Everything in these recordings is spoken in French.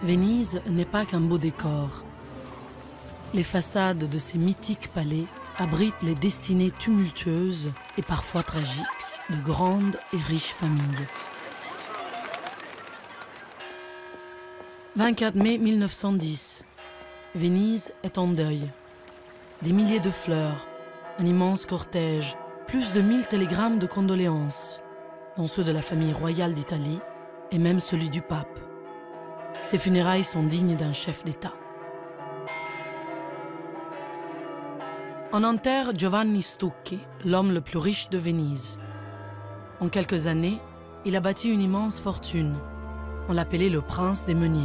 Venise n'est pas qu'un beau décor. Les façades de ces mythiques palais abritent les destinées tumultueuses et parfois tragiques de grandes et riches familles. 24 mai 1910. Venise est en deuil. Des milliers de fleurs, un immense cortège, plus de 1000 télégrammes de condoléances, dont ceux de la famille royale d'Italie et même celui du pape. Ces funérailles sont dignes d'un chef d'État. On enterre Giovanni Stucchi, l'homme le plus riche de Venise. En quelques années, il a bâti une immense fortune. On l'appelait le prince des meuniers.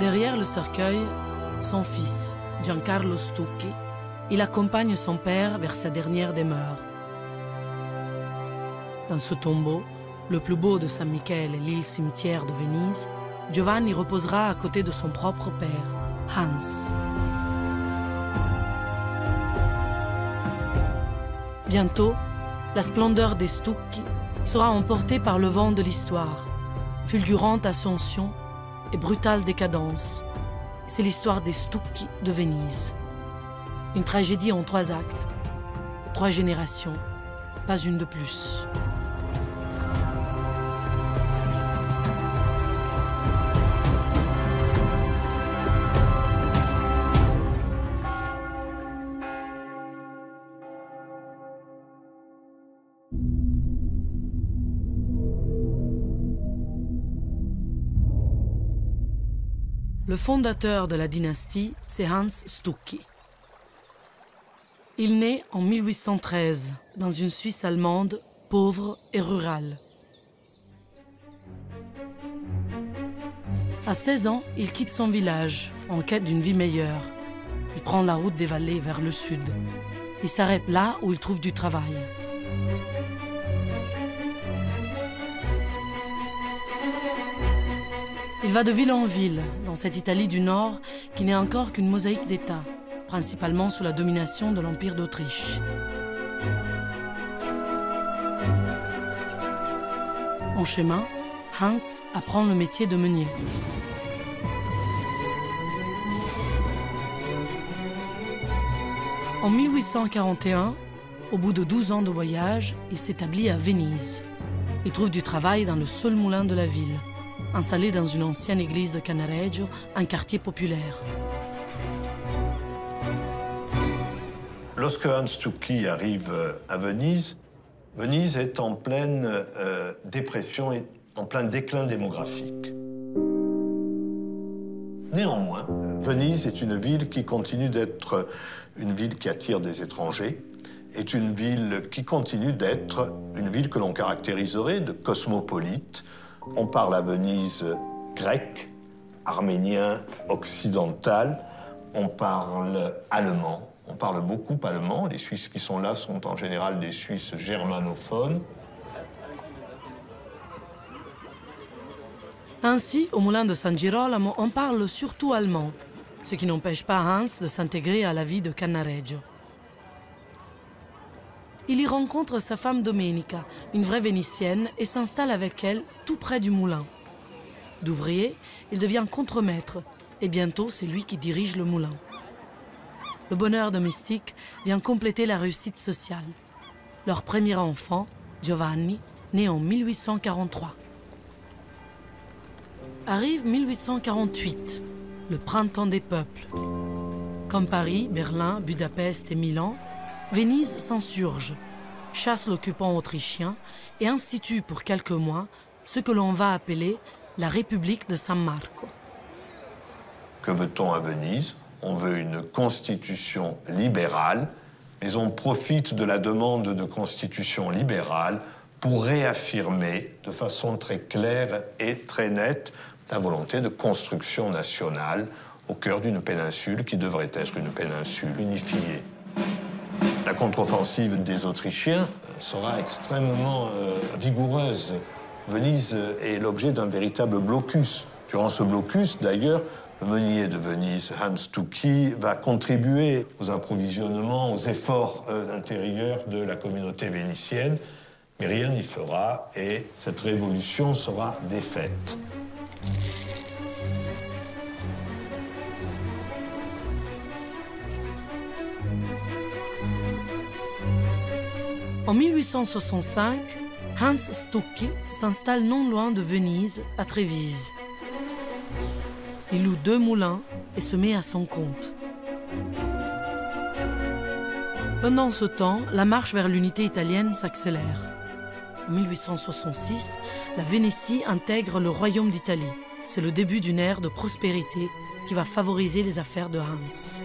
Derrière le cercueil, son fils, Giancarlo Stucchi, il accompagne son père vers sa dernière demeure. Dans ce tombeau, le plus beau de San Michele et l'île cimetière de Venise, Giovanni reposera à côté de son propre père, Hans. Bientôt, la splendeur des Stucchi sera emportée par le vent de l'histoire, fulgurante ascension et brutale décadence. C'est l'histoire des Stucchi de Venise. Une tragédie en 3 actes, 3 générations, pas une de plus. Le fondateur de la dynastie, c'est Hans Stucchi. Il naît en 1813 dans une Suisse allemande pauvre et rurale. À 16 ans, il quitte son village en quête d'une vie meilleure. Il prend la route des vallées vers le sud. Il s'arrête là où il trouve du travail. Il va de ville en ville, dans cette Italie du Nord qui n'est encore qu'une mosaïque d'États, principalement sous la domination de l'Empire d'Autriche. En chemin, Hans apprend le métier de meunier. En 1841, au bout de 12 ans de voyage, il s'établit à Venise. Il trouve du travail dans le seul moulin de la ville, installé dans une ancienne église de Cannaregio, un quartier populaire. Lorsque Hans Stucchi arrive à Venise, Venise est en pleine dépression et en plein déclin démographique. Néanmoins, Venise est une ville qui continue d'être une ville qui attire des étrangers, est une ville qui continue d'être une ville que l'on caractériserait de cosmopolite. On parle à Venise grec, arménien, occidental, on parle allemand, on parle beaucoup allemand. Les Suisses qui sont là sont en général des Suisses germanophones. Ainsi, au moulin de San Girolamo, on parle surtout allemand, ce qui n'empêche pas Hans de s'intégrer à la vie de Cannaregio. Il y rencontre sa femme Domenica, une vraie Vénitienne, et s'installe avec elle tout près du moulin. D'ouvrier, il devient contremaître, et bientôt c'est lui qui dirige le moulin. Le bonheur domestique vient compléter la réussite sociale. Leur premier enfant, Giovanni, né en 1843. Arrive 1848, le printemps des peuples. Comme Paris, Berlin, Budapest et Milan, Venise s'insurge, chasse l'occupant autrichien et institue pour quelques mois ce que l'on va appeler la République de San Marco. Que veut-on à Venise? On veut une constitution libérale, mais on profite de la demande de constitution libérale pour réaffirmer de façon très claire et très nette la volonté de construction nationale au cœur d'une péninsule qui devrait être une péninsule unifiée. La contre-offensive des Autrichiens sera extrêmement vigoureuse. Venise est l'objet d'un véritable blocus. Durant ce blocus, d'ailleurs, Le meunier de Venise, Hans Stucki, va contribuer aux approvisionnements, aux efforts intérieurs de la communauté vénitienne, mais rien n'y fera et cette révolution sera défaite. En 1865, Hans Stucki s'installe non loin de Venise, à Trévise. Il loue 2 moulins et se met à son compte. Pendant ce temps, la marche vers l'unité italienne s'accélère. En 1866, la Vénétie intègre le royaume d'Italie. C'est le début d'une ère de prospérité qui va favoriser les affaires de Hans.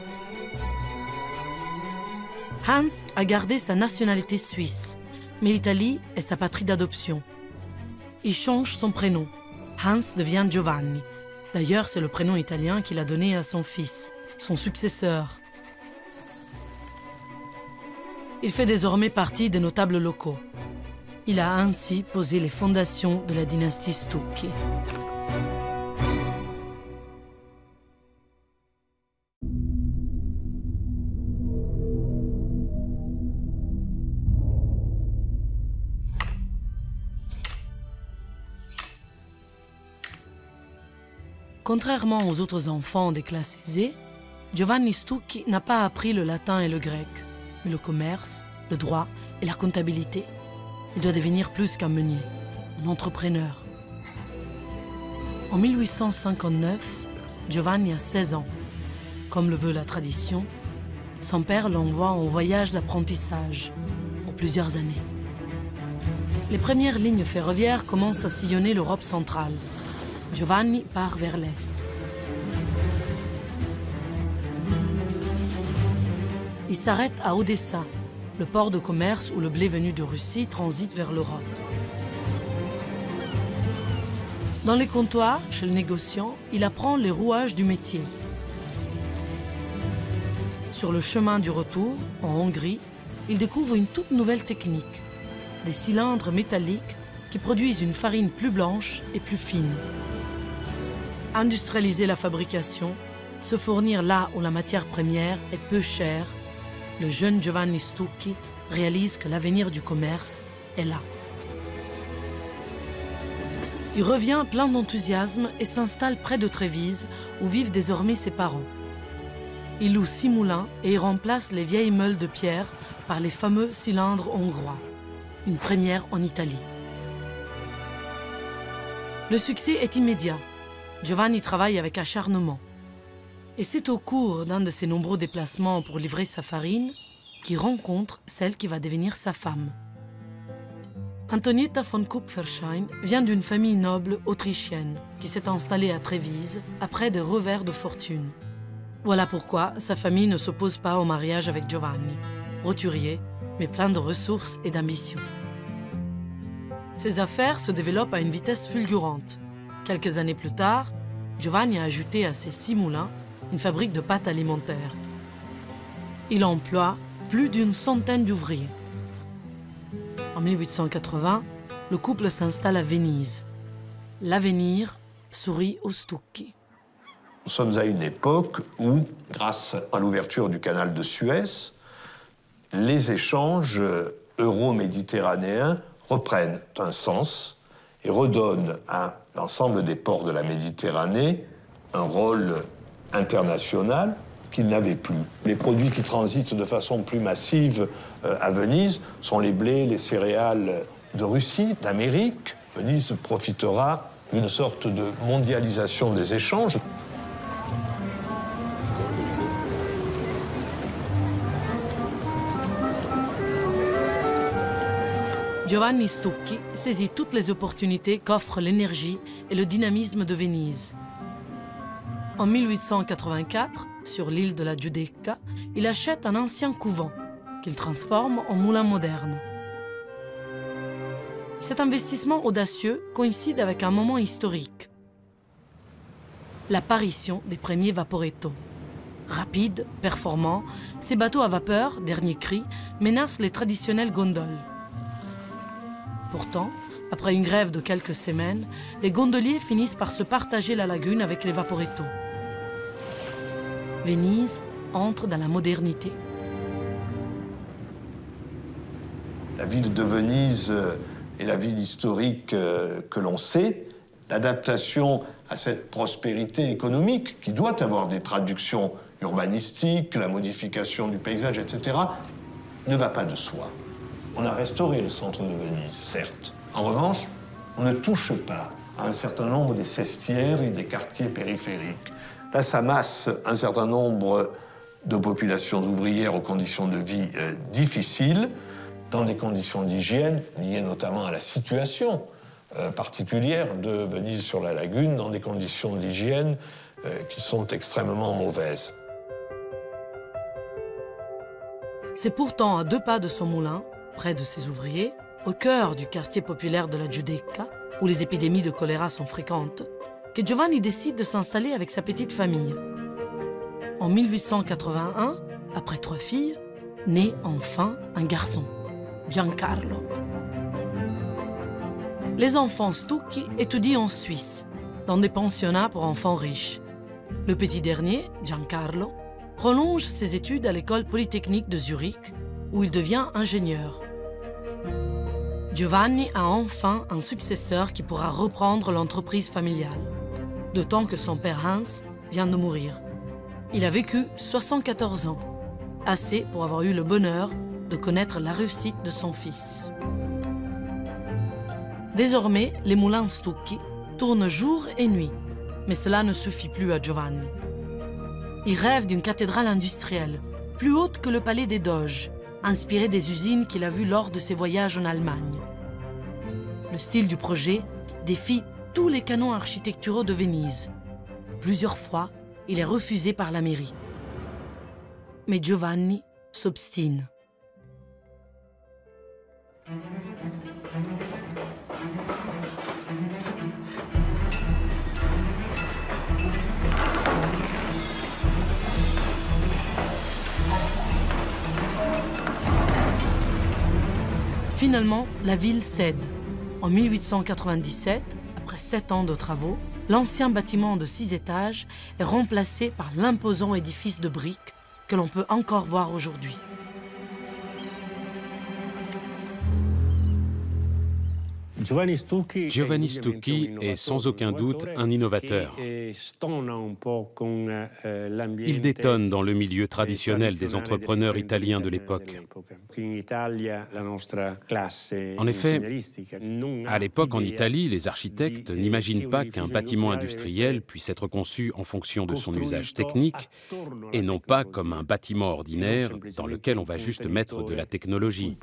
Hans a gardé sa nationalité suisse, mais l'Italie est sa patrie d'adoption. Il change son prénom. Hans devient Giovanni. D'ailleurs, c'est le prénom italien qu'il a donné à son fils, son successeur. Il fait désormais partie des notables locaux. Il a ainsi posé les fondations de la dynastie Stucki. Contrairement aux autres enfants des classes aisées, Giovanni Stucki n'a pas appris le latin et le grec, mais le commerce, le droit et la comptabilité. Il doit devenir plus qu'un meunier, un entrepreneur. En 1859, Giovanni a 16 ans. Comme le veut la tradition, son père l'envoie en voyage d'apprentissage pour plusieurs années. Les premières lignes ferroviaires commencent à sillonner l'Europe centrale. Giovanni part vers l'Est. Il s'arrête à Odessa, le port de commerce où le blé venu de Russie transite vers l'Europe. Dans les comptoirs, chez le négociant, il apprend les rouages du métier. Sur le chemin du retour, en Hongrie, il découvre une toute nouvelle technique, des cylindres métalliques qui produisent une farine plus blanche et plus fine. Industrialiser la fabrication, se fournir là où la matière première est peu chère, le jeune Giovanni Stucki réalise que l'avenir du commerce est là. Il revient plein d'enthousiasme et s'installe près de Trévise, où vivent désormais ses parents. Il loue 6 moulins et y remplace les vieilles meules de pierre par les fameux cylindres hongrois, une première en Italie. Le succès est immédiat. Giovanni travaille avec acharnement. Et c'est au cours d'un de ses nombreux déplacements pour livrer sa farine qu'il rencontre celle qui va devenir sa femme. Antonietta von Kupferschein vient d'une famille noble autrichienne qui s'est installée à Trévise après des revers de fortune. Voilà pourquoi sa famille ne s'oppose pas au mariage avec Giovanni, roturier, mais plein de ressources et d'ambition. Ses affaires se développent à une vitesse fulgurante. Quelques années plus tard, Giovanni a ajouté à ses 6 moulins une fabrique de pâtes alimentaires. Il emploie plus d'une centaine d'ouvriers. En 1880, le couple s'installe à Venise. L'avenir sourit aux Stucki. Nous sommes à une époque où, grâce à l'ouverture du canal de Suez, les échanges euro-méditerranéens reprennent un sens et redonnent à l'ensemble des ports de la Méditerranée un rôle international qu'ils n'avaient plus. Les produits qui transitent de façon plus massive à Venise sont les blés, les céréales de Russie, d'Amérique. Venise profitera d'une sorte de mondialisation des échanges. Giovanni Stucki saisit toutes les opportunités qu'offrent l'énergie et le dynamisme de Venise. En 1884, sur l'île de la Giudecca, il achète un ancien couvent qu'il transforme en moulin moderne. Cet investissement audacieux coïncide avec un moment historique. L'apparition des premiers vaporetto. Rapides, performants, ces bateaux à vapeur, dernier cri, menacent les traditionnelles gondoles. Pourtant, après une grève de quelques semaines, les gondoliers finissent par se partager la lagune avec les vaporetto. Venise entre dans la modernité. La ville de Venise est la ville historique que l'on sait. L'adaptation à cette prospérité économique, qui doit avoir des traductions urbanistiques, la modification du paysage, etc., ne va pas de soi. On a restauré le centre de Venise, certes. En revanche, on ne touche pas à un certain nombre des sestières et des quartiers périphériques. Là, s'amasse un certain nombre de populations ouvrières aux conditions de vie difficiles, dans des conditions d'hygiène liées notamment à la situation particulière de Venise sur la lagune, dans des conditions d'hygiène qui sont extrêmement mauvaises. C'est pourtant à 2 pas de son moulin, près de ses ouvriers, au cœur du quartier populaire de la Giudecca, où les épidémies de choléra sont fréquentes, que Giovanni décide de s'installer avec sa petite famille. En 1881, après 3 filles, naît enfin un garçon, Giancarlo. Les enfants Stucchi étudient en Suisse, dans des pensionnats pour enfants riches. Le petit dernier, Giancarlo, prolonge ses études à l'école polytechnique de Zurich, où il devient ingénieur. Giovanni a enfin un successeur qui pourra reprendre l'entreprise familiale, d'autant que son père Hans vient de mourir. Il a vécu 74 ans, assez pour avoir eu le bonheur de connaître la réussite de son fils. Désormais, les moulins Stucchi tournent jour et nuit, mais cela ne suffit plus à Giovanni. Il rêve d'une cathédrale industrielle, plus haute que le palais des Doges, inspirée des usines qu'il a vues lors de ses voyages en Allemagne. Le style du projet défie tous les canons architecturaux de Venise. Plusieurs fois, il est refusé par la mairie. Mais Giovanni s'obstine. Finalement, la ville cède. En 1897, après 7 ans de travaux, l'ancien bâtiment de 6 étages est remplacé par l'imposant édifice de briques que l'on peut encore voir aujourd'hui. Giovanni Stucchi est sans aucun doute un innovateur. Il détonne dans le milieu traditionnel des entrepreneurs italiens de l'époque. En effet, à l'époque en Italie, les architectes n'imaginent pas qu'un bâtiment industriel puisse être conçu en fonction de son usage technique et non pas comme un bâtiment ordinaire dans lequel on va juste mettre de la technologie.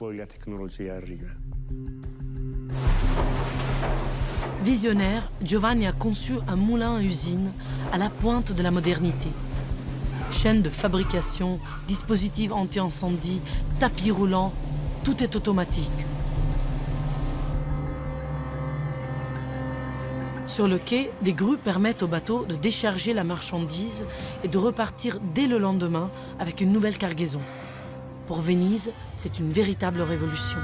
Visionnaire, Giovanni a conçu un moulin à usine à la pointe de la modernité. Chaîne de fabrication, dispositifs anti-incendie, tapis roulants, tout est automatique. Sur le quai, des grues permettent aux bateaux de décharger la marchandise et de repartir dès le lendemain avec une nouvelle cargaison. Pour Venise, c'est une véritable révolution.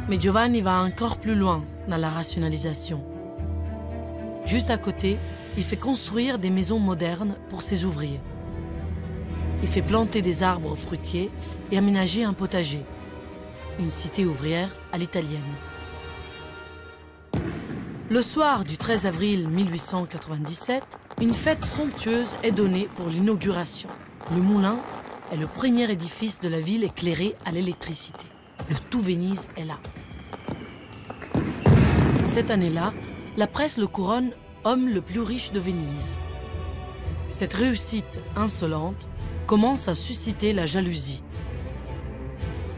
Mais Giovanni va encore plus loin dans la rationalisation. Juste à côté, il fait construire des maisons modernes pour ses ouvriers. Il fait planter des arbres fruitiers et aménager un potager. Une cité ouvrière à l'italienne. Le soir du 13 avril 1897, une fête somptueuse est donnée pour l'inauguration. Le moulin est le premier édifice de la ville éclairé à l'électricité. Le tout Venise est là. Cette année-là, la presse le couronne homme le plus riche de Venise. Cette réussite insolente commence à susciter la jalousie.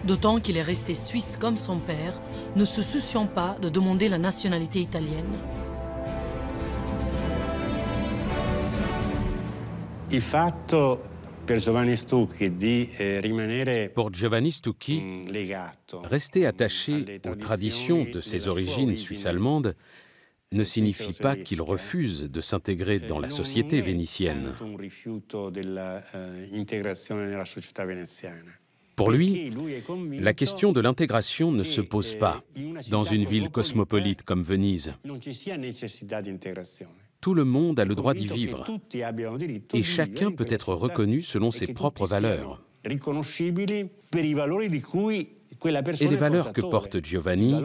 D'autant qu'il est resté suisse comme son père, ne se souciant pas de demander la nationalité italienne. Pour Giovanni Stucchi, rester attaché aux traditions de ses origines suisses-allemandes ne signifie pas qu'il refuse de s'intégrer dans la société vénitienne. Pour lui, la question de l'intégration ne se pose pas dans une ville cosmopolite comme Venise. Tout le monde a le droit d'y vivre et chacun peut être reconnu selon ses propres valeurs. Et les valeurs que porte Giovanni,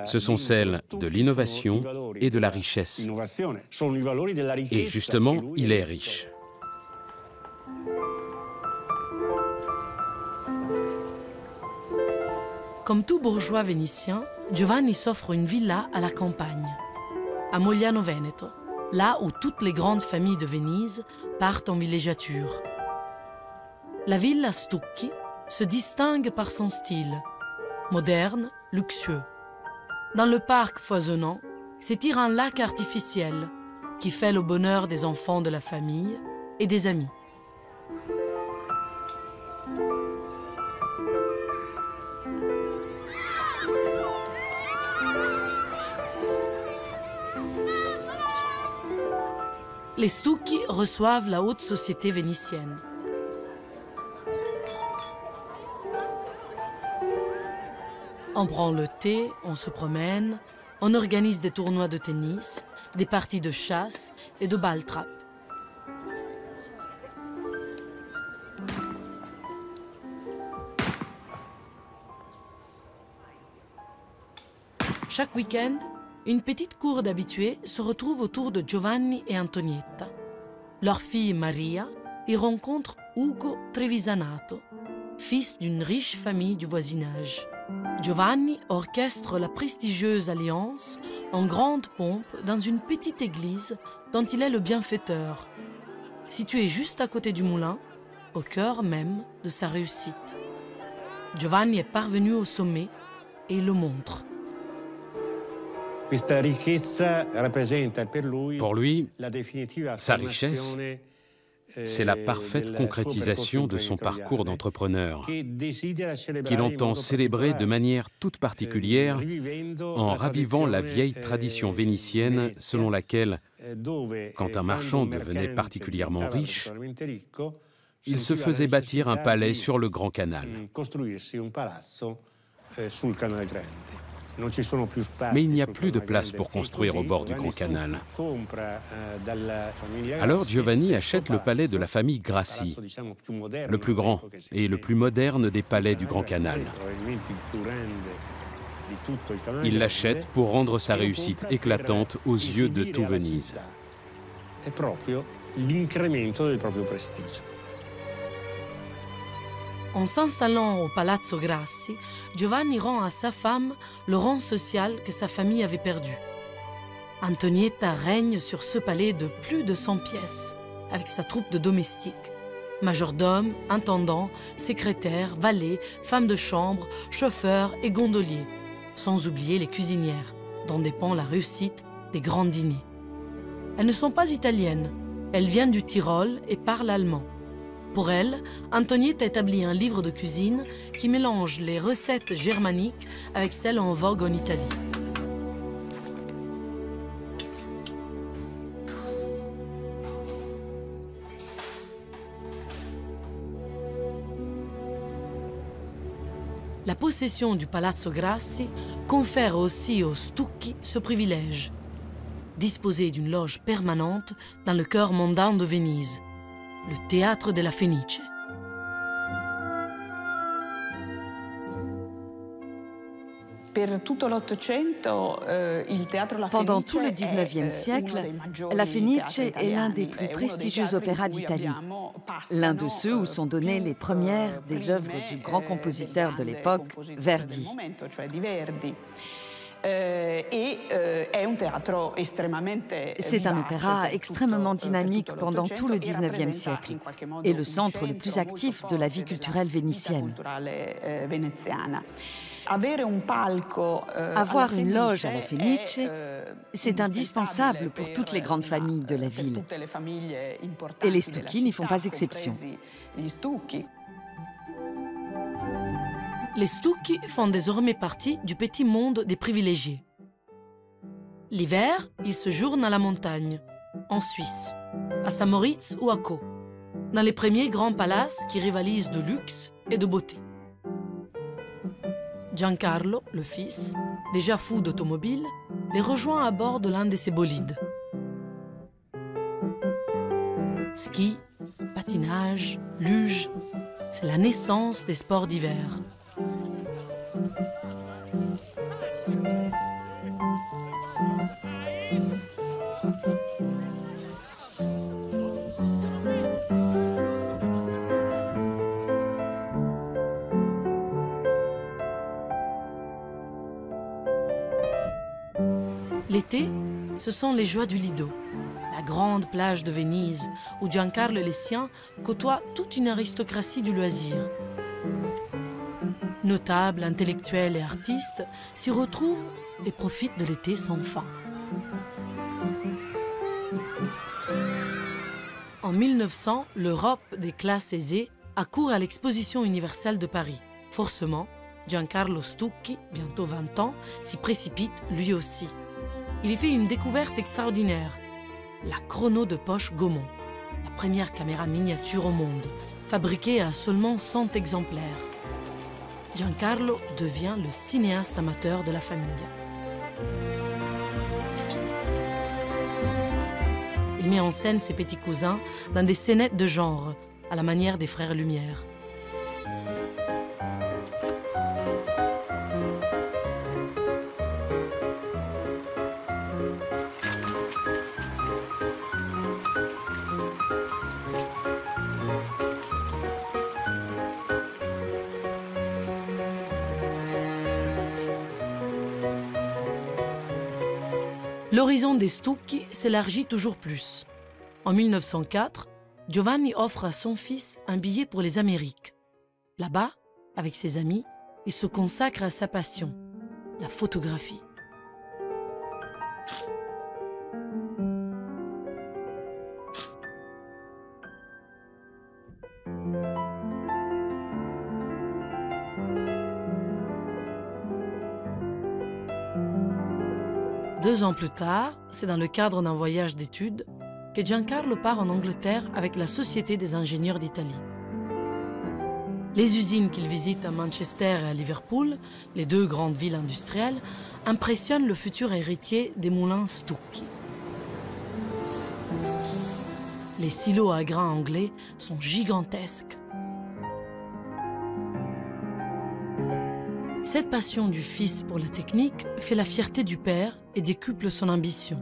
ce sont celles de l'innovation et de la richesse. Et justement, il est riche. Comme tout bourgeois vénitien, Giovanni s'offre une villa à la campagne, à Mogliano Veneto, là où toutes les grandes familles de Venise partent en villégiature. La villa Stucchi se distingue par son style, moderne, luxueux. Dans le parc foisonnant s'étire un lac artificiel qui fait le bonheur des enfants de la famille et des amis. Les Stucchi reçoivent la haute société vénitienne. On prend le thé, on se promène, on organise des tournois de tennis, des parties de chasse et de ball-trap. Chaque week-end, une petite cour d'habitués se retrouve autour de Giovanni et Antonietta. Leur fille Maria y rencontre Ugo Trevisanato, fils d'une riche famille du voisinage. Giovanni orchestre la prestigieuse alliance en grande pompe dans une petite église dont il est le bienfaiteur, située juste à côté du moulin, au cœur même de sa réussite. Giovanni est parvenu au sommet et il le montre. Pour lui, sa richesse, c'est la parfaite concrétisation de son parcours d'entrepreneur, qu'il entend célébrer de manière toute particulière en ravivant la vieille tradition vénitienne selon laquelle, quand un marchand devenait particulièrement riche, il se faisait bâtir un palais sur le Grand Canal. Mais il n'y a plus de place pour construire au bord du Grand Canal. Alors Giovanni achète le palais de la famille Grassi, le plus grand et le plus moderne des palais du Grand Canal. Il l'achète pour rendre sa réussite éclatante aux yeux de tout Venise. En s'installant au Palazzo Grassi, Giovanni rend à sa femme le rang social que sa famille avait perdu. Antonietta règne sur ce palais de plus de 100 pièces, avec sa troupe de domestiques, majordomes, intendants, secrétaires, valets, femmes de chambre, chauffeurs et gondoliers, sans oublier les cuisinières, dont dépend la réussite des grands dîners. Elles ne sont pas italiennes, elles viennent du Tyrol et parlent allemand. Pour elle, Antonietta établit un livre de cuisine qui mélange les recettes germaniques avec celles en vogue en Italie. La possession du Palazzo Grassi confère aussi aux Stucchi ce privilège, disposer d'une loge permanente dans le cœur mondain de Venise, le théâtre de la Fenice. Pendant tout le XIXe siècle, la Fenice est l'un des plus prestigieux opéras d'Italie, l'un de ceux où sont données les premières des œuvres du grand compositeur de l'époque, Verdi. C'est un opéra extrêmement dynamique pendant tout le XIXe siècle et le centre le plus actif de la vie culturelle vénitienne. Avoir une loge à la Fenice, c'est indispensable pour toutes les grandes familles de la ville. Et les Stucchi n'y font pas exception. Les Stucchi font désormais partie du petit monde des privilégiés. L'hiver, ils séjournent à la montagne, en Suisse, à Saint-Moritz ou à Caux, dans les premiers grands palaces qui rivalisent de luxe et de beauté. Giancarlo, le fils, déjà fou d'automobile, les rejoint à bord de l'un de ses bolides. Ski, patinage, luge, c'est la naissance des sports d'hiver. L'été, ce sont les joies du Lido, la grande plage de Venise où Giancarlo et les siens côtoient toute une aristocratie du loisir. Notables, intellectuels et artistes s'y retrouvent et profitent de l'été sans fin. En 1900, l'Europe des classes aisées accourt à l'exposition universelle de Paris. Forcément, Giancarlo Stucchi, bientôt 20 ans, s'y précipite lui aussi. Il y fait une découverte extraordinaire, la chrono de poche Gaumont, la première caméra miniature au monde, fabriquée à seulement 100 exemplaires. Giancarlo devient le cinéaste amateur de la famille. Il met en scène ses petits cousins dans des scénettes de genre, à la manière des frères Lumière. L'horizon des Stucchi s'élargit toujours plus. En 1904, Giovanni offre à son fils un billet pour les Amériques. Là-bas, avec ses amis, il se consacre à sa passion, la photographie. Deux ans plus tard, c'est dans le cadre d'un voyage d'études que Giancarlo part en Angleterre avec la Société des ingénieurs d'Italie. Les usines qu'il visite à Manchester et à Liverpool, les deux grandes villes industrielles, impressionnent le futur héritier des moulins Stucchi. Les silos à grains anglais sont gigantesques. Cette passion du fils pour la technique fait la fierté du père et décuple son ambition.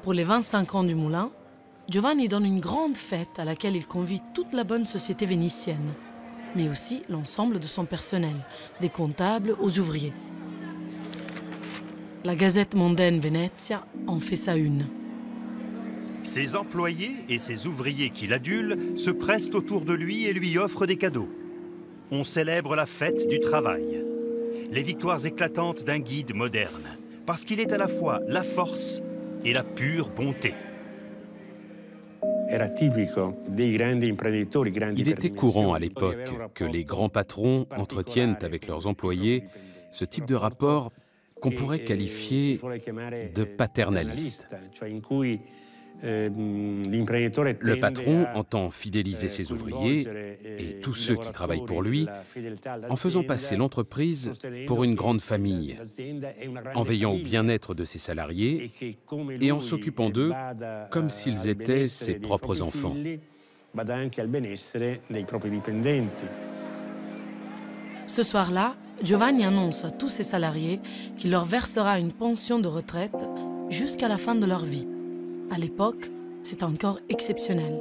Pour les 25 ans du moulin, Giovanni donne une grande fête à laquelle il convie toute la bonne société vénitienne, mais aussi l'ensemble de son personnel, des comptables aux ouvriers. La Gazette mondaine Venezia en fait sa une. Ses employés et ses ouvriers qui l'adulent se pressent autour de lui et lui offrent des cadeaux. On célèbre la fête du travail, les victoires éclatantes d'un guide moderne, parce qu'il est à la fois la force et la pure bonté. Il était courant à l'époque que les grands patrons entretiennent avec leurs employés ce type de rapport qu'on pourrait qualifier de paternaliste. Le patron entend fidéliser ses ouvriers et tous ceux qui travaillent pour lui en faisant passer l'entreprise pour une grande famille, en veillant au bien-être de ses salariés et en s'occupant d'eux comme s'ils étaient ses propres enfants. Ce soir-là, Giovanni annonce à tous ses salariés qu'il leur versera une pension de retraite jusqu'à la fin de leur vie. À l'époque, c'est encore exceptionnel.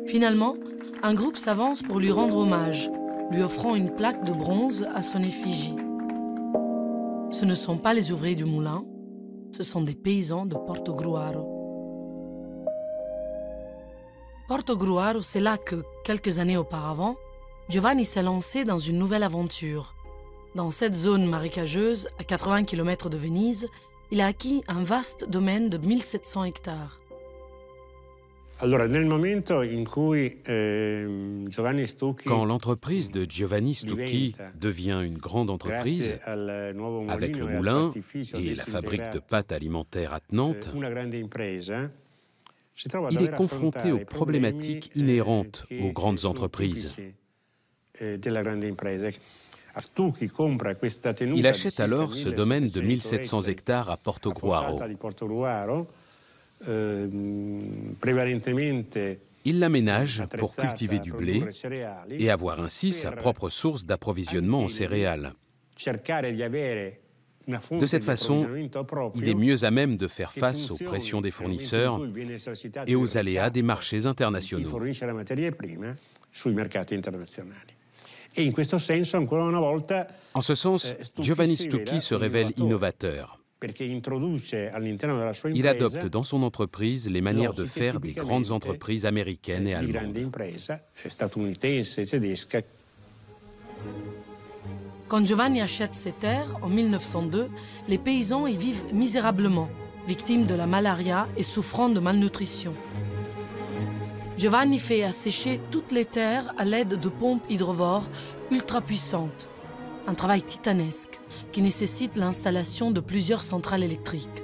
Finalement, un groupe s'avance pour lui rendre hommage, lui offrant une plaque de bronze à son effigie. Ce ne sont pas les ouvriers du moulin, ce sont des paysans de Portogruaro. Portogruaro, c'est là que, quelques années auparavant, Giovanni s'est lancé dans une nouvelle aventure. Dans cette zone marécageuse, à 80 km de Venise, il a acquis un vaste domaine de 1700 hectares. Quand l'entreprise de Giovanni Stucchi devient une grande entreprise, avec le moulin et la fabrique de pâtes alimentaires attenantes, il est confronté aux problématiques inhérentes aux grandes entreprises. Il achète alors ce domaine de 1700 hectares à Portogruaro. Il l'aménage pour cultiver du blé et avoir ainsi sa propre source d'approvisionnement en céréales. De cette façon, il est mieux à même de faire face aux pressions des fournisseurs et aux aléas des marchés internationaux. En ce sens, Giovanni Stucchi se révèle innovateur. Il adopte dans son entreprise les manières de faire des grandes entreprises américaines et allemandes. Quand Giovanni achète ces terres, en 1902, les paysans y vivent misérablement, victimes de la malaria et souffrant de malnutrition. Giovanni fait assécher toutes les terres à l'aide de pompes hydrovores ultra puissantes. Un travail titanesque qui nécessite l'installation de plusieurs centrales électriques.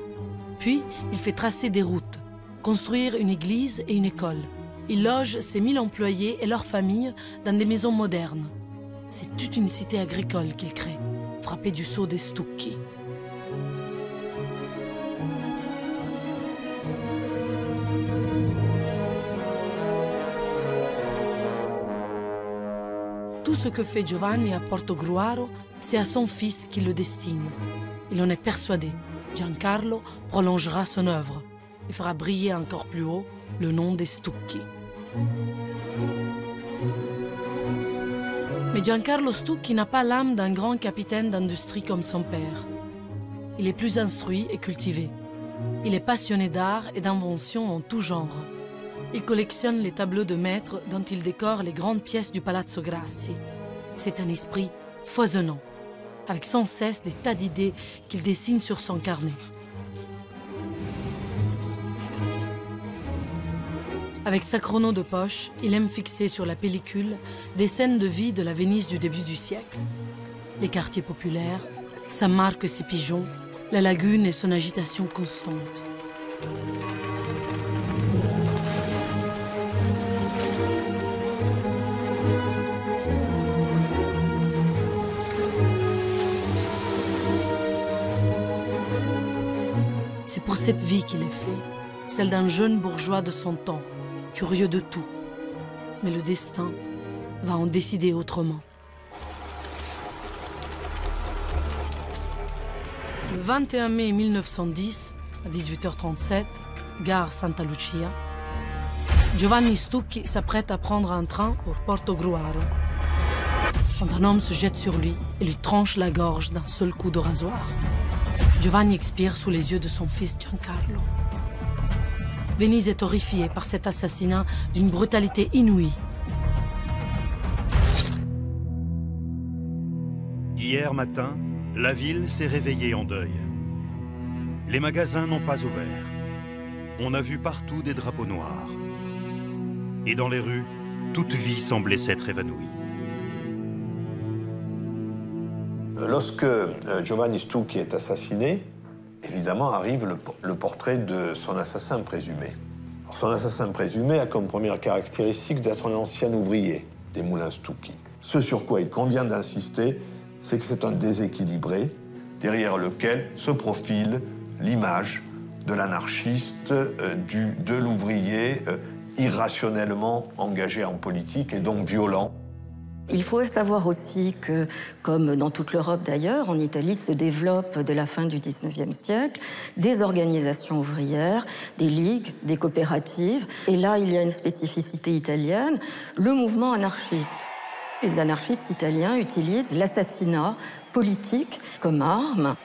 Puis, il fait tracer des routes, construire une église et une école. Il loge ses 1000 employés et leurs familles dans des maisons modernes. C'est toute une cité agricole qu'il crée, frappée du sceau des Stucchi. Tout ce que fait Giovanni à Portogruaro, c'est à son fils qu'il le destine. Il en est persuadé. Giancarlo prolongera son œuvre et fera briller encore plus haut le nom des Stucchi. Mais Giancarlo Stucchi n'a pas l'âme d'un grand capitaine d'industrie comme son père. Il est plus instruit et cultivé. Il est passionné d'art et d'invention en tout genre. Il collectionne les tableaux de maîtres dont il décore les grandes pièces du Palazzo Grassi. C'est un esprit foisonnant, avec sans cesse des tas d'idées qu'il dessine sur son carnet. Avec sa chrono de poche, il aime fixer sur la pellicule des scènes de vie de la Venise du début du siècle. Les quartiers populaires, sa marque, ses pigeons, la lagune et son agitation constante. C'est pour cette vie qu'il est fait, celle d'un jeune bourgeois de son temps, curieux de tout. Mais le destin va en décider autrement. Le 21 mai 1910, à 18h37, gare Santa Lucia, Giovanni Stucchi s'apprête à prendre un train pour Portogruaro. Quand un homme se jette sur lui et lui tranche la gorge d'un seul coup de rasoir. Giovanni expire sous les yeux de son fils Giancarlo. Venise est horrifiée par cet assassinat d'une brutalité inouïe. Hier matin, la ville s'est réveillée en deuil. Les magasins n'ont pas ouvert. On a vu partout des drapeaux noirs. Et dans les rues, toute vie semblait s'être évanouie. Lorsque Giovanni Stucchi est assassiné, évidemment arrive le portrait de son assassin présumé. Alors, son assassin présumé a comme première caractéristique d'être un ancien ouvrier des moulins Stucchi. Ce sur quoi il convient d'insister, c'est que c'est un déséquilibré, derrière lequel se profile l'image de l'anarchiste, de l'ouvrier irrationnellement engagé en politique et donc violent. Il faut savoir aussi que, comme dans toute l'Europe d'ailleurs, en Italie se développent dès la fin du XIXe siècle des organisations ouvrières, des ligues, des coopératives. Et là, il y a une spécificité italienne, le mouvement anarchiste. Les anarchistes italiens utilisent l'assassinat politique comme arme.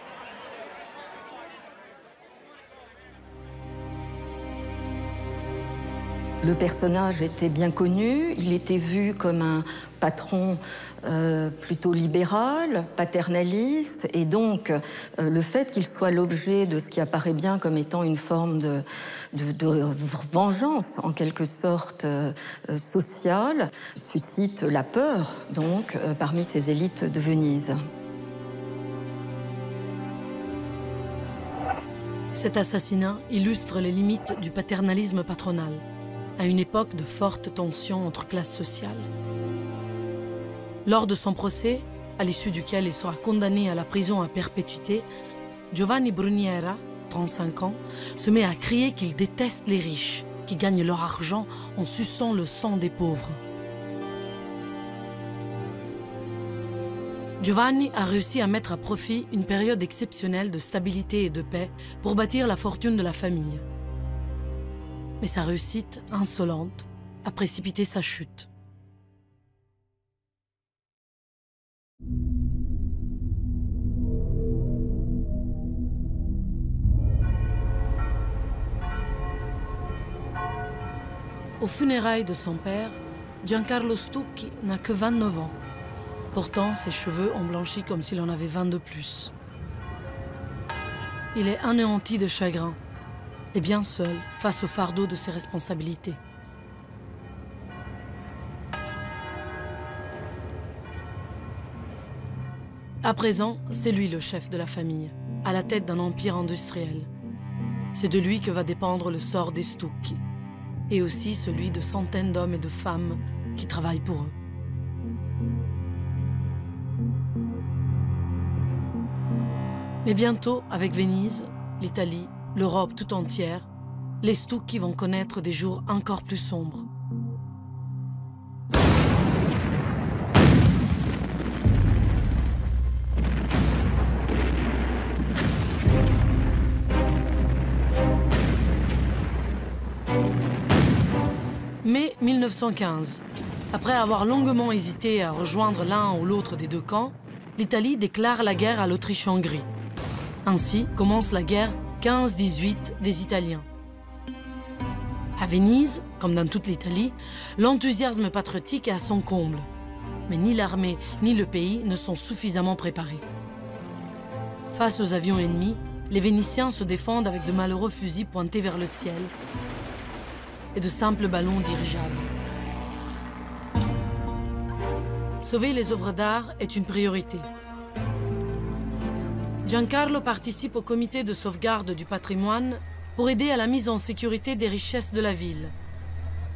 Le personnage était bien connu, il était vu comme un patron plutôt libéral, paternaliste, et donc le fait qu'il soit l'objet de ce qui apparaît bien comme étant une forme de vengeance, en quelque sorte sociale, suscite la peur, donc, parmi ces élites de Venise. Cet assassinat illustre les limites du paternalisme patronal, à une époque de fortes tensions entre classes sociales. Lors de son procès, à l'issue duquel il sera condamné à la prison à perpétuité, Giovanni Bruniera, 35 ans, se met à crier qu'il déteste les riches, qui gagnent leur argent en suçant le sang des pauvres. Giovanni a réussi à mettre à profit une période exceptionnelle de stabilité et de paix pour bâtir la fortune de la famille. Mais sa réussite insolente a précipité sa chute. Aux funérailles de son père, Giancarlo Stucchi n'a que 29 ans. Pourtant, ses cheveux ont blanchi comme s'il en avait 20 de plus. Il est anéanti de chagrin et bien seul face au fardeau de ses responsabilités. À présent, c'est lui le chef de la famille, à la tête d'un empire industriel. C'est de lui que va dépendre le sort des Stucchi, et aussi celui de centaines d'hommes et de femmes qui travaillent pour eux. Mais bientôt, avec Venise, l'Italie, l'Europe tout entière, les Stucchi vont connaître des jours encore plus sombres. Mai 1915. Après avoir longuement hésité à rejoindre l'un ou l'autre des deux camps, l'Italie déclare la guerre à l'Autriche-Hongrie. Ainsi commence la guerre 15-18 des Italiens. À Venise, comme dans toute l'Italie, l'enthousiasme patriotique est à son comble. Mais ni l'armée ni le pays ne sont suffisamment préparés. Face aux avions ennemis, les Vénitiens se défendent avec de malheureux fusils pointés vers le ciel et de simples ballons dirigeables. Sauver les œuvres d'art est une priorité. Giancarlo participe au comité de sauvegarde du patrimoine pour aider à la mise en sécurité des richesses de la ville.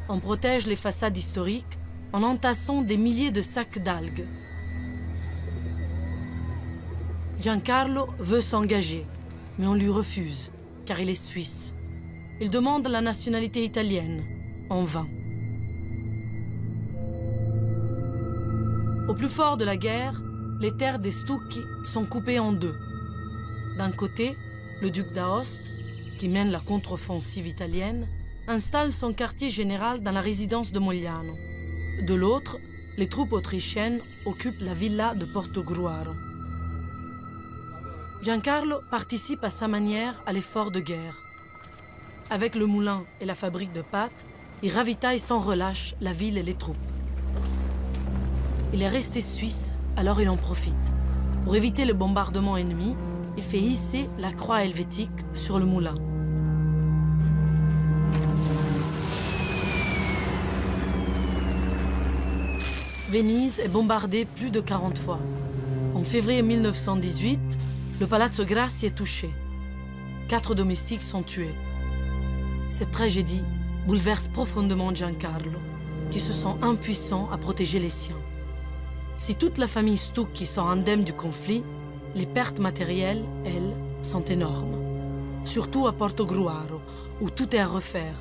On protège les façades historiques en entassant des milliers de sacs d'algues. Giancarlo veut s'engager, mais on lui refuse, car il est suisse. Il demande la nationalité italienne, en vain. Au plus fort de la guerre, les terres des Stucchi sont coupées en deux. D'un côté, le duc d'Aoste, qui mène la contre-offensive italienne, installe son quartier général dans la résidence de Mogliano. De l'autre, les troupes autrichiennes occupent la villa de Portogruaro. Giancarlo participe à sa manière à l'effort de guerre. Avec le moulin et la fabrique de pâtes, il ravitaille sans relâche la ville et les troupes. Il est resté suisse, alors il en profite. Pour éviter le bombardement ennemi, il fait hisser la croix helvétique sur le moulin. Venise est bombardée plus de 40 fois. En février 1918, le Palazzo Grassi est touché. 4 domestiques sont tués. Cette tragédie bouleverse profondément Giancarlo, qui se sent impuissant à protéger les siens. Si toute la famille Stucchi sort indemne du conflit, les pertes matérielles, elles, sont énormes. Surtout à Portogruaro, où tout est à refaire.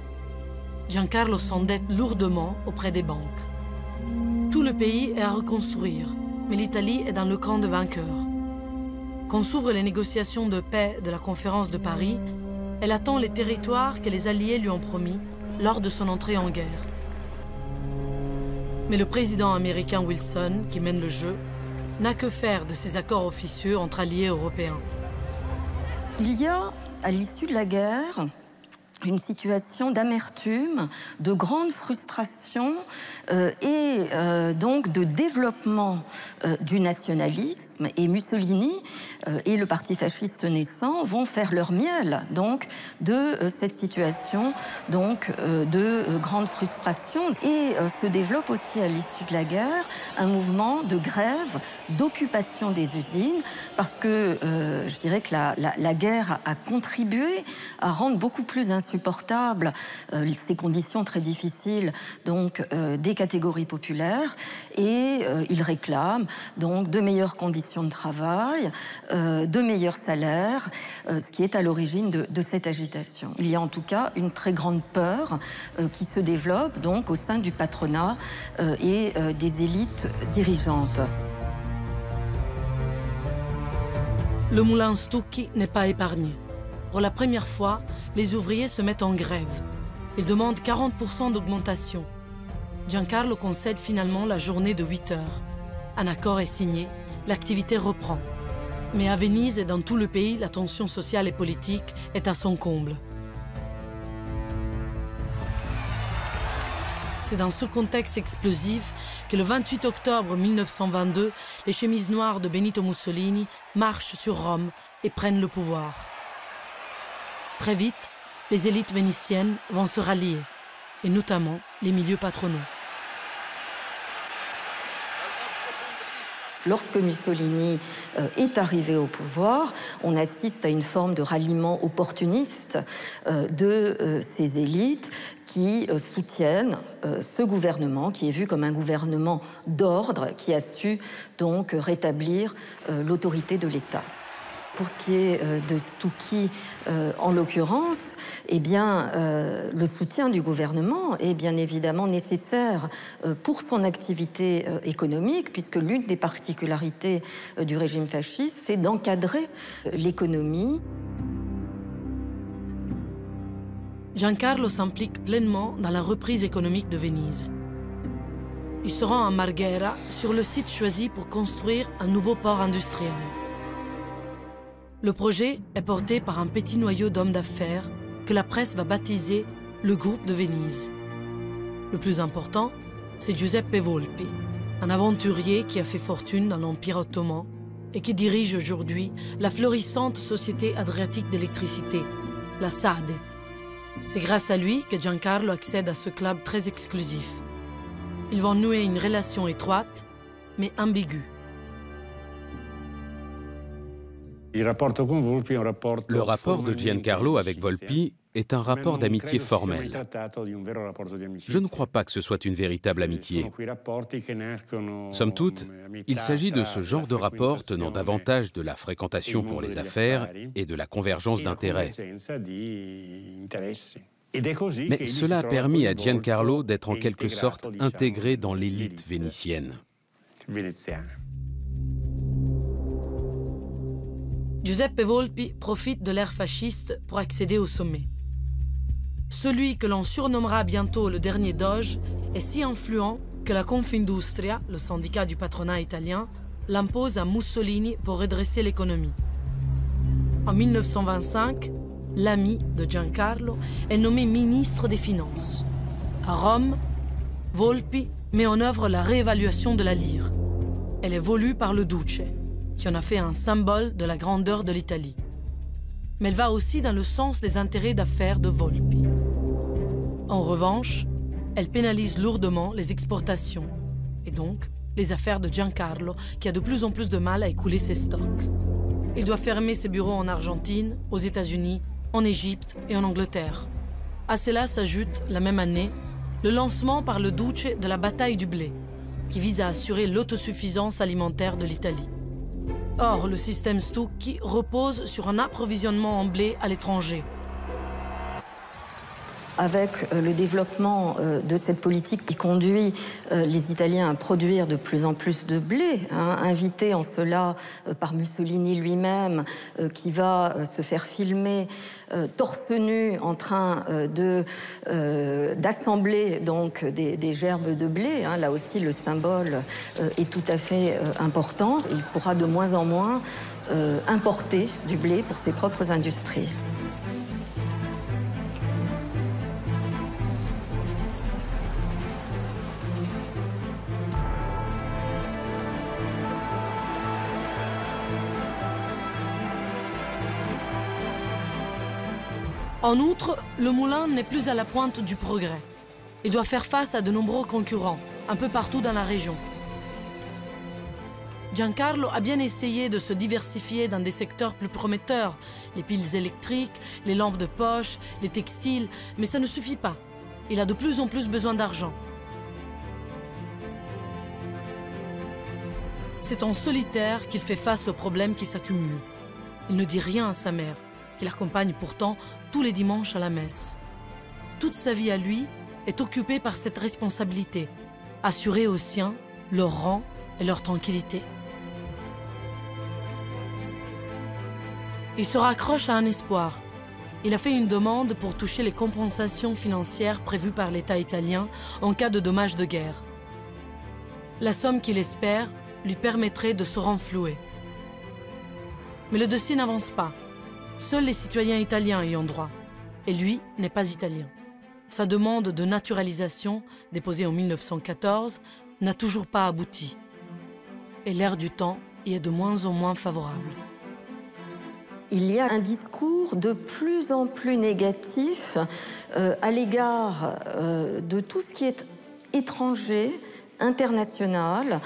Giancarlo s'endette lourdement auprès des banques. Tout le pays est à reconstruire, mais l'Italie est dans le camp de vainqueurs. Quand s'ouvrent les négociations de paix de la conférence de Paris, elle attend les territoires que les Alliés lui ont promis lors de son entrée en guerre. Mais le président américain Wilson, qui mène le jeu, n'a que faire de ces accords officieux entre alliés européens. Il y a, à l'issue de la guerre, une situation d'amertume, de grande frustration et donc de développement du nationalisme. Et Mussolini et le parti fasciste naissant vont faire leur miel donc, de cette situation donc, de grande frustration. Et se développe aussi à l'issue de la guerre un mouvement de grève, d'occupation des usines, parce que je dirais que la guerre a contribué à rendre beaucoup plus insupportable insupportables, ces conditions très difficiles donc, des catégories populaires, et il réclame donc de meilleures conditions de travail, de meilleurs salaires, ce qui est à l'origine de cette agitation. Il y a en tout cas une très grande peur qui se développe donc au sein du patronat et des élites dirigeantes. Le moulin Stucchi n'est pas épargné. Pour la première fois, les ouvriers se mettent en grève. Ils demandent 40% d'augmentation. Giancarlo concède finalement la journée de 8 heures. Un accord est signé, l'activité reprend. Mais à Venise et dans tout le pays, la tension sociale et politique est à son comble. C'est dans ce contexte explosif que le 28 octobre 1922, les chemises noires de Benito Mussolini marchent sur Rome et prennent le pouvoir. Très vite, les élites vénitiennes vont se rallier, et notamment les milieux patronaux. Lorsque Mussolini est arrivé au pouvoir, on assiste à une forme de ralliement opportuniste de ces élites qui soutiennent ce gouvernement, qui est vu comme un gouvernement d'ordre, qui a su donc rétablir l'autorité de l'État. Pour ce qui est de Stucchi, en l'occurrence, eh bien, le soutien du gouvernement est bien évidemment nécessaire pour son activité économique, puisque l'une des particularités du régime fasciste, c'est d'encadrer l'économie. Giancarlo s'implique pleinement dans la reprise économique de Venise. Il se rend à Marghera, sur le site choisi pour construire un nouveau port industriel. Le projet est porté par un petit noyau d'hommes d'affaires que la presse va baptiser le groupe de Venise. Le plus important, c'est Giuseppe Volpi, un aventurier qui a fait fortune dans l'Empire ottoman et qui dirige aujourd'hui la florissante société adriatique d'électricité, la SADE. C'est grâce à lui que Giancarlo accède à ce club très exclusif. Ils vont nouer une relation étroite, mais ambiguë. Le rapport de Giancarlo avec Volpi est un rapport d'amitié formel. Je ne crois pas que ce soit une véritable amitié. Somme toute, il s'agit de ce genre de rapport tenant davantage de la fréquentation pour les affaires et de la convergence d'intérêts. Mais cela a permis à Giancarlo d'être en quelque sorte intégré dans l'élite vénitienne. Giuseppe Volpi profite de l'ère fasciste pour accéder au sommet. Celui que l'on surnommera bientôt le dernier doge est si influent que la Confindustria, le syndicat du patronat italien, l'impose à Mussolini pour redresser l'économie. En 1925, l'ami de Giancarlo est nommé ministre des Finances. À Rome, Volpi met en œuvre la réévaluation de la lire. Elle est voulue par le Duce, qui en a fait un symbole de la grandeur de l'Italie. Mais elle va aussi dans le sens des intérêts d'affaires de Volpi. En revanche, elle pénalise lourdement les exportations, et donc les affaires de Giancarlo, qui a de plus en plus de mal à écouler ses stocks. Il doit fermer ses bureaux en Argentine, aux États-Unis, en Égypte et en Angleterre. À cela s'ajoute, la même année, le lancement par le Duce de la bataille du blé, qui vise à assurer l'autosuffisance alimentaire de l'Italie. Or, le système Stucchi repose sur un approvisionnement en blé à l'étranger. Avec le développement de cette politique qui conduit les Italiens à produire de plus en plus de blé, invité en cela par Mussolini lui-même, qui va se faire filmer torse nu en train d'assembler donc des gerbes de blé. Là aussi, le symbole est tout à fait important. Il pourra de moins en moins importer du blé pour ses propres industries. En outre, le moulin n'est plus à la pointe du progrès. Il doit faire face à de nombreux concurrents, un peu partout dans la région. Giancarlo a bien essayé de se diversifier dans des secteurs plus prometteurs, les piles électriques, les lampes de poche, les textiles, mais ça ne suffit pas. Il a de plus en plus besoin d'argent. C'est en solitaire qu'il fait face aux problèmes qui s'accumulent. Il ne dit rien à sa mère, qui l'accompagne pourtant tous les dimanches à la messe. Toute sa vie à lui est occupée par cette responsabilité, assurer aux siens leur rang et leur tranquillité. Il se raccroche à un espoir. Il a fait une demande pour toucher les compensations financières prévues par l'État italien en cas de dommages de guerre. La somme qu'il espère lui permettrait de se renflouer. Mais le dossier n'avance pas. Seuls les citoyens italiens y ont droit. Et lui n'est pas italien. Sa demande de naturalisation, déposée en 1914, n'a toujours pas abouti. Et l'air du temps y est de moins en moins favorable. Il y a un discours de plus en plus négatif à l'égard de tout ce qui est étranger, international.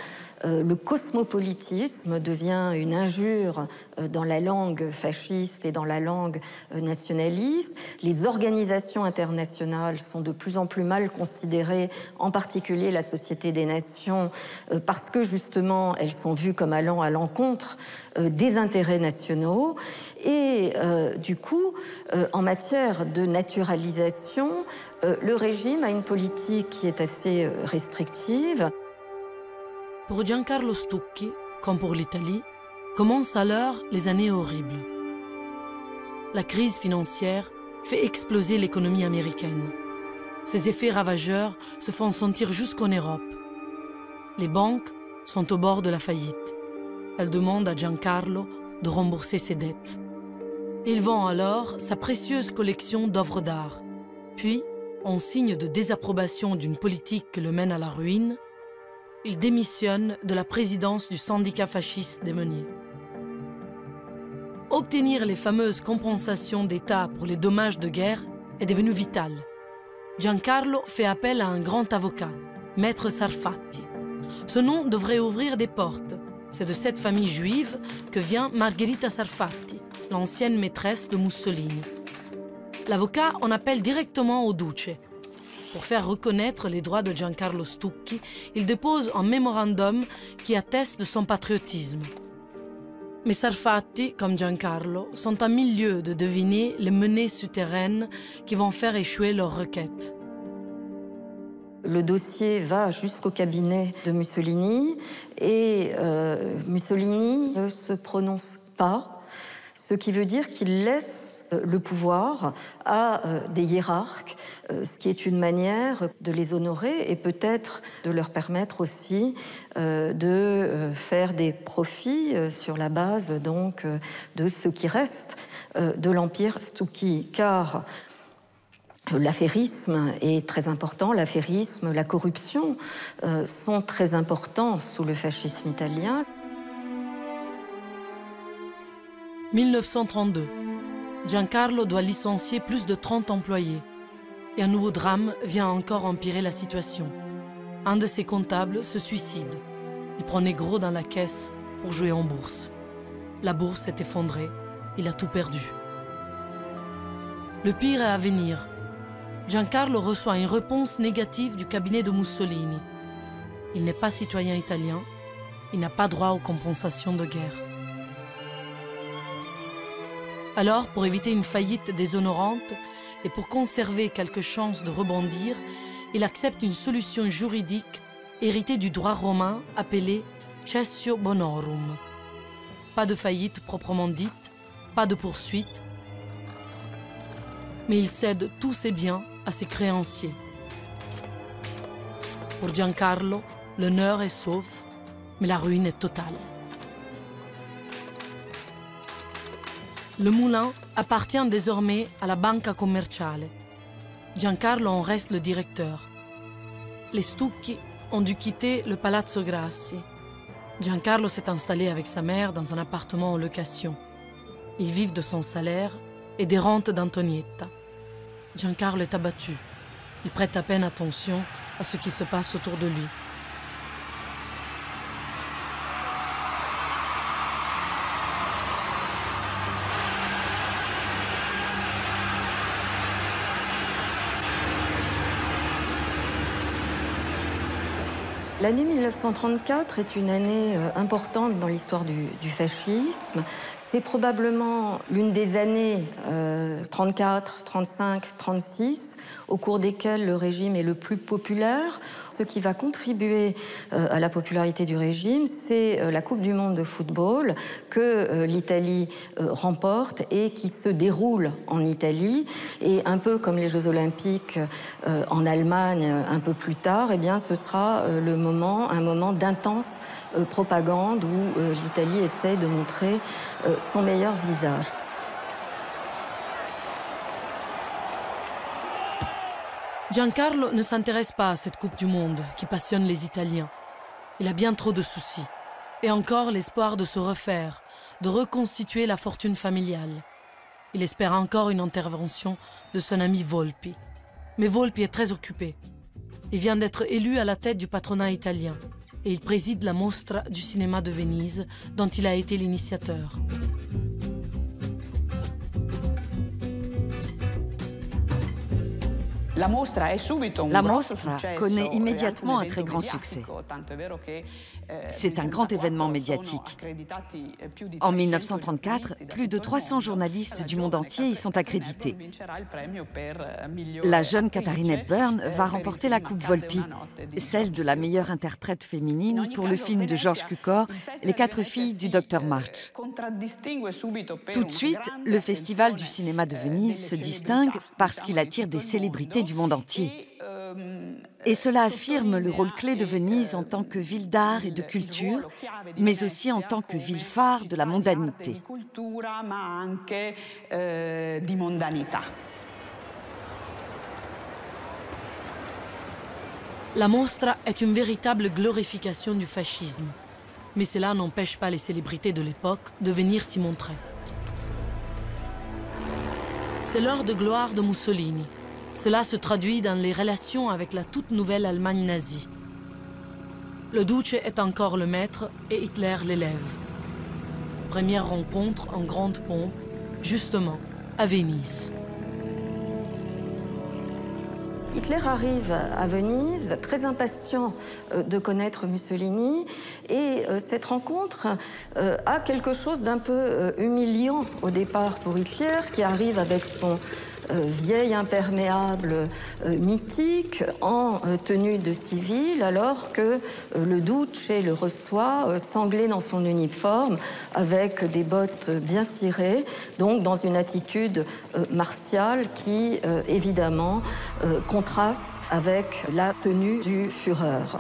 Le cosmopolitisme devient une injure dans la langue fasciste et dans la langue nationaliste. Les organisations internationales sont de plus en plus mal considérées, en particulier la Société des Nations, parce que justement elles sont vues comme allant à l'encontre des intérêts nationaux. Et du coup, en matière de naturalisation, le régime a une politique qui est assez restrictive. Pour Giancarlo Stucchi, comme pour l'Italie, commencent alors les années horribles. La crise financière fait exploser l'économie américaine. Ses effets ravageurs se font sentir jusqu'en Europe. Les banques sont au bord de la faillite. Elles demandent à Giancarlo de rembourser ses dettes. Il vend alors sa précieuse collection d'œuvres d'art. Puis, en signe de désapprobation d'une politique qui le mène à la ruine, il démissionne de la présidence du syndicat fasciste des meuniers. Obtenir les fameuses compensations d'État pour les dommages de guerre est devenu vital. Giancarlo fait appel à un grand avocat, Maître Sarfatti. Ce nom devrait ouvrir des portes. C'est de cette famille juive que vient Margherita Sarfatti, l'ancienne maîtresse de Mussolini. L'avocat en appelle directement au duce. Pour faire reconnaître les droits de Giancarlo Stucchi, il dépose un mémorandum qui atteste de son patriotisme. Mais Sarfatti, comme Giancarlo, sont à milieu de deviner les menées souterraines qui vont faire échouer leur requête. Le dossier va jusqu'au cabinet de Mussolini et Mussolini ne se prononce pas, ce qui veut dire qu'il laisse le pouvoir à des hiérarques, ce qui est une manière de les honorer et peut-être de leur permettre aussi de faire des profits sur la base donc de ce qui reste de l'empire Stucchi, car l'affairisme est très important, l'affairisme, la corruption sont très importants sous le fascisme italien. 1932. Giancarlo doit licencier plus de 30 employés. Et un nouveau drame vient encore empirer la situation. Un de ses comptables se suicide. Il prenait gros dans la caisse pour jouer en bourse. La bourse s'est effondrée. Il a tout perdu. Le pire est à venir. Giancarlo reçoit une réponse négative du cabinet de Mussolini. Il n'est pas citoyen italien. Il n'a pas droit aux compensations de guerre. Alors, pour éviter une faillite déshonorante et pour conserver quelques chances de rebondir, il accepte une solution juridique héritée du droit romain appelée cessio bonorum. Pas de faillite proprement dite, pas de poursuite, mais il cède tous ses biens à ses créanciers. Pour Giancarlo, l'honneur est sauf, mais la ruine est totale. Le moulin appartient désormais à la Banca Commerciale. Giancarlo en reste le directeur. Les Stucchi ont dû quitter le Palazzo Grassi. Giancarlo s'est installé avec sa mère dans un appartement en location. Ils vivent de son salaire et des rentes d'Antonietta. Giancarlo est abattu. Il prête à peine attention à ce qui se passe autour de lui. L'année 1934 est une année importante dans l'histoire du fascisme. C'est probablement l'une des années 34, 35, 36 au cours desquelles le régime est le plus populaire. Ce qui va contribuer à la popularité du régime, c'est la Coupe du monde de football que l'Italie remporte et qui se déroule en Italie. Et un peu comme les Jeux olympiques en Allemagne un peu plus tard, eh bien, ce sera un moment d'intense propagande où l'Italie essaie de montrer son meilleur visage. Giancarlo ne s'intéresse pas à cette Coupe du Monde qui passionne les Italiens. Il a bien trop de soucis. Et encore l'espoir de se refaire, de reconstituer la fortune familiale. Il espère encore une intervention de son ami Volpi. Mais Volpi est très occupé. Il vient d'être élu à la tête du patronat italien et il préside la Mostra du cinéma de Venise dont il a été l'initiateur. La Mostra connaît immédiatement un très grand succès. C'est un grand événement médiatique. En 1934, plus de 300 journalistes du monde entier y sont accrédités. La jeune Katharine Hepburn va remporter la Coupe Volpi, celle de la meilleure interprète féminine pour le film de George Cukor, Les 4 filles du Dr March. Tout de suite, le Festival du cinéma de Venise se distingue parce qu'il attire des célébrités du monde entier. Et cela affirme le rôle clé de Venise en tant que ville d'art et de culture, mais aussi en tant que ville phare de la mondanité. La Mostra est une véritable glorification du fascisme. Mais cela n'empêche pas les célébrités de l'époque de venir s'y montrer. C'est l'heure de gloire de Mussolini. Cela se traduit dans les relations avec la toute nouvelle Allemagne nazie. Le Duce est encore le maître et Hitler l'élève. Première rencontre en grande pompe, justement, à Venise. Hitler arrive à Venise, très impatient de connaître Mussolini, et cette rencontre a quelque chose d'un peu humiliant au départ pour Hitler, qui arrive avec son vieil imperméable mythique en tenue de civil, alors que le Duce le reçoit sanglé dans son uniforme avec des bottes bien cirées, donc dans une attitude martiale qui évidemment contraste avec la tenue du Führer.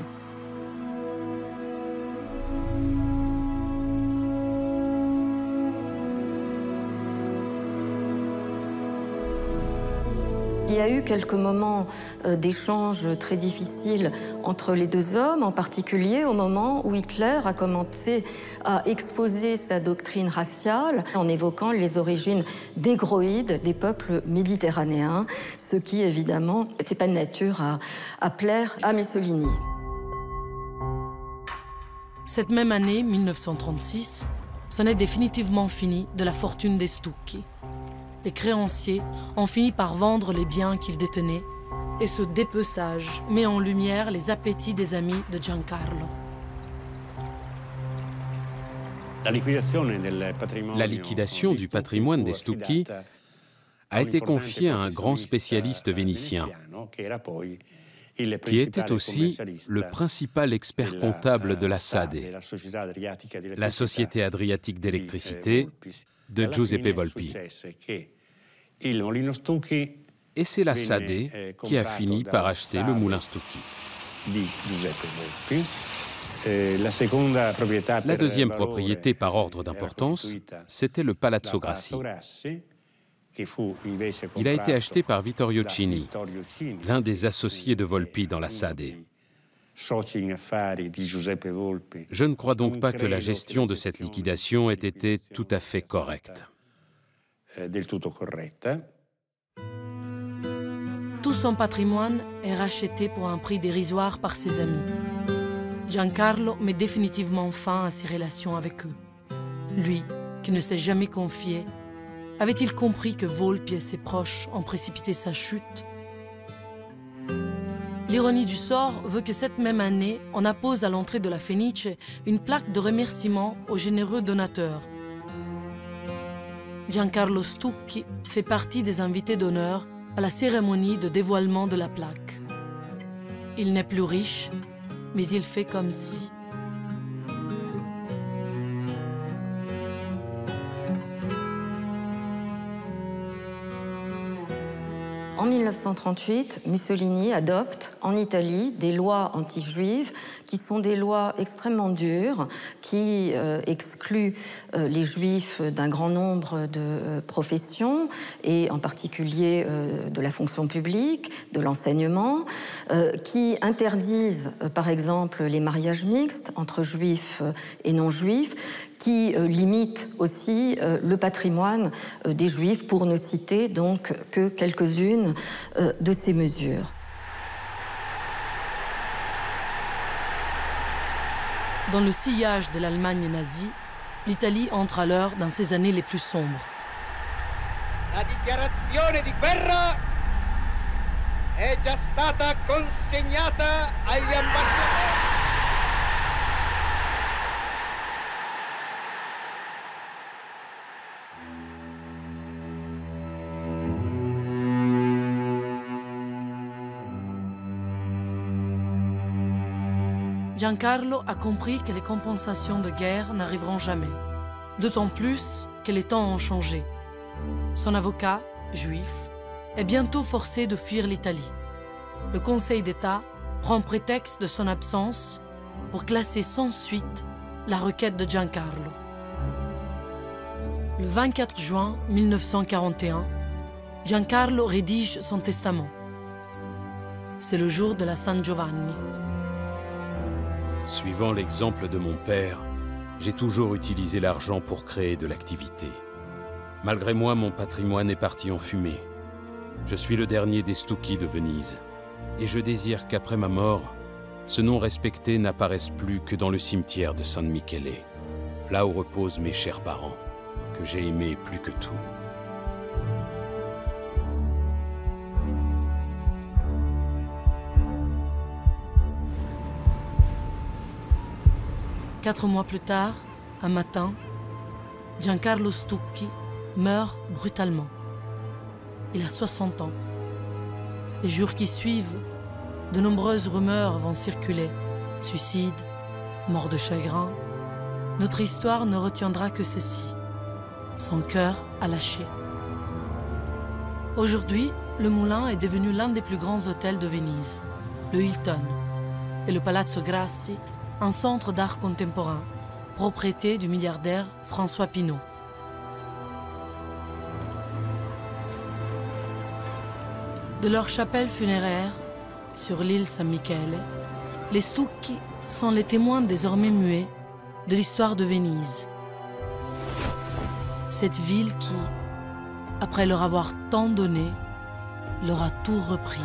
Il y a eu quelques moments d'échange très difficiles entre les deux hommes, en particulier au moment où Hitler a commencé à exposer sa doctrine raciale en évoquant les origines négroïdes des peuples méditerranéens, ce qui, évidemment, n'était pas de nature à plaire à Mussolini. Cette même année, 1936, c'en est définitivement fini de la fortune des Stucchi. Les créanciers ont fini par vendre les biens qu'ils détenaient et ce dépeçage met en lumière les appétits des amis de Giancarlo. La liquidation du patrimoine des Stucchi a été confiée à un grand spécialiste vénitien, qui était aussi le principal expert comptable de la SADE, la Société adriatique d'électricité de Giuseppe Volpi. Et c'est la SADE qui a fini par acheter le moulin Stucchi. La deuxième propriété par ordre d'importance, c'était le Palazzo Grassi. Il a été acheté par Vittorio Cini, l'un des associés de Volpi dans la SADE. Je ne crois donc pas que la gestion de cette liquidation ait été tout à fait correcte. Tout son patrimoine est racheté pour un prix dérisoire par ses amis. Giancarlo met définitivement fin à ses relations avec eux. Lui, qui ne s'est jamais confié, avait-il compris que Volpi et ses proches ont précipité sa chute? L'ironie du sort veut que cette même année, on appose à l'entrée de la Fenice une plaque de remerciement aux généreux donateurs. Giancarlo Stucchi fait partie des invités d'honneur à la cérémonie de dévoilement de la plaque. Il n'est plus riche, mais il fait comme si. En 1938, Mussolini adopte en Italie des lois anti-juives qui sont des lois extrêmement dures, qui excluent les juifs d'un grand nombre de professions, et en particulier de la fonction publique, de l'enseignement, qui interdisent par exemple les mariages mixtes entre juifs et non-juifs, qui limite aussi le patrimoine des Juifs, pour ne citer donc que quelques-unes de ces mesures. Dans le sillage de l'Allemagne nazie, l'Italie entre alors dans ses années les plus sombres. La dichiarazione di guerra è già stata consegnata agli ambasciatori. Giancarlo a compris que les compensations de guerre n'arriveront jamais. D'autant plus que les temps ont changé. Son avocat, juif, est bientôt forcé de fuir l'Italie. Le Conseil d'État prend prétexte de son absence pour classer sans suite la requête de Giancarlo. Le 24 juin 1941, Giancarlo rédige son testament. C'est le jour de la San Giovanni. Suivant l'exemple de mon père, j'ai toujours utilisé l'argent pour créer de l'activité. Malgré moi, mon patrimoine est parti en fumée. Je suis le dernier des Stucchi de Venise. Et je désire qu'après ma mort, ce nom respecté n'apparaisse plus que dans le cimetière de San Michele, là où reposent mes chers parents, que j'ai aimés plus que tout. Quatre mois plus tard, un matin, Giancarlo Stucchi meurt brutalement. Il a 60 ans. Les jours qui suivent, de nombreuses rumeurs vont circuler. Suicide, mort de chagrin. Notre histoire ne retiendra que ceci. Son cœur a lâché. Aujourd'hui, le Moulin est devenu l'un des plus grands hôtels de Venise, le Hilton, et le Palazzo Grassi, un centre d'art contemporain, propriété du milliardaire François Pinault. De leur chapelle funéraire, sur l'île San Michele, les Stucchi sont les témoins désormais muets de l'histoire de Venise. Cette ville qui, après leur avoir tant donné, leur a tout repris.